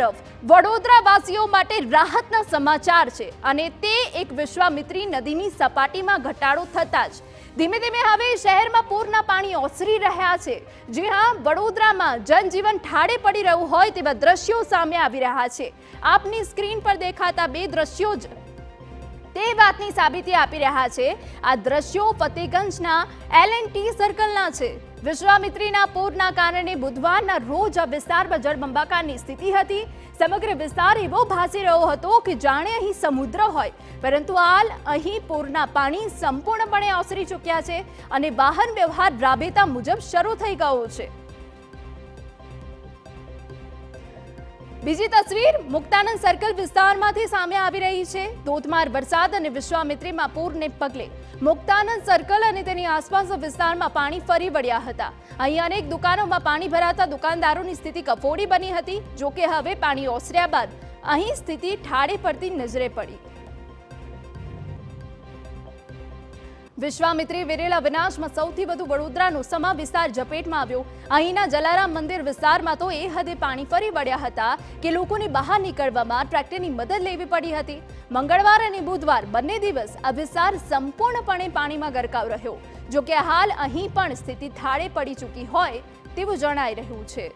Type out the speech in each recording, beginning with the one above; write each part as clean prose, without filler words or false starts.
તરફ વડોદરાવાસીઓ માટે રાહતના સમાચાર છે અને તે એક વિશ્વામિત્રી નદીની સપાટીમાં ઘટાડો થતા જ ધીમે ધીમે હવે શહેરમાં પૂરના પાણી ઓસરી રહ્યા છે। જી હા, વડોદરામાં જનજીવન ઠાડે પડી રહ્યું હોય તેવા દ્રશ્યો સામે આવી રહ્યા છે। આપની સ્ક્રીન પર દેખાતા બે દ્રશ્યો જ તે વાતની સાબિતી આપી રહ્યા છે। આ દ્રશ્યો ફતેગંજના L&T સર્કલના છે। વિશ્વામિત્રીના પૂરના કારણે બુધવારના રોજ આ વિસ્તારમાં જળબંબાકારની સ્થિતિ હતી। સમગ્ર વિસ્તાર એવો ભાસી રહ્યો હતો કે જાણે અહીં સમુદ્ર હોય, પરંતુ હાલ અહીં પૂરના પાણી સંપૂર્ણપણે ઓસરી ચૂક્યા છે અને વાહન વ્યવહાર રાબેતા મુજબ શરૂ થઈ ગયો છે। બીજી તસવીર મુક્તાનંદ સર્કલ વિસ્તારમાંથી સામે આવી રહી છે। ધોધમાર વરસાદ અને વિશ્વામિત્રીમાં પૂરને પગલે મુક્તાનંદ સર્કલ અને તેની આસપાસના વિસ્તારમાં પાણી ફરી વળ્યા હતા। અહીં અનેક દુકાનોમાં પાણી ભરાતા દુકાનદારોની સ્થિતિ કફોડી બની હતી। જો કે હવે પાણી ઓસર્યા બાદ અહીં સ્થિતિ ઠાડે પડતી નજરે પડી। વિશ્વામિત્રી વિરેલા વિનાશમાં સૌથી વધુ વડોદરાનો સમા વિસ્તાર ઝપેટમાં આવ્યો। અહીંના જલારામ મંદિર વિસ્તારમાં તો એ હદે પાણી ફરી વળ્યા હતા કે લોકોને બહાર નીકળવામાં ટ્રેક્ટરની મદદ લેવી પડી હતી। મંગળવાર અને બુધવાર બંને દિવસ આ વિસ્તાર સંપૂર્ણપણે પાણીમાં ગરકાવ રહ્યો। જો કે હાલ અહીં પણ સ્થિતિ થાળે પડી ચૂકી હોય તેવું જણાઈ રહ્યું છે।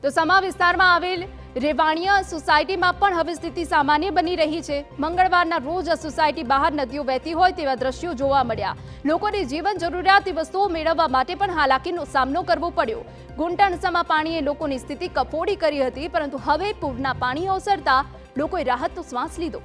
તો સમા વિસ્તારમાં આવેલ રેવાણિયા સોસાયટીમાં પણ હવે સ્થિતિ સામાન્ય બની રહી છે। મંગળવારના રોજ આ સોસાયટી બહાર નદીઓ વહેતી હોય તેવા દ્રશ્યો જોવા મળ્યા। લોકોને જીવન જરૂરિયાતની વસ્તુઓ મેળવવા માટે પણ હાલાકીનો સામનો કરવો પડ્યો। ગુંટણસામાં પાણીએ લોકોની સ્થિતિ કફોડી કરી હતી, પરંતુ હવે પૂરના પાણી ઓસરતા લોકોએ રાહતનો શ્વાસ લીધો।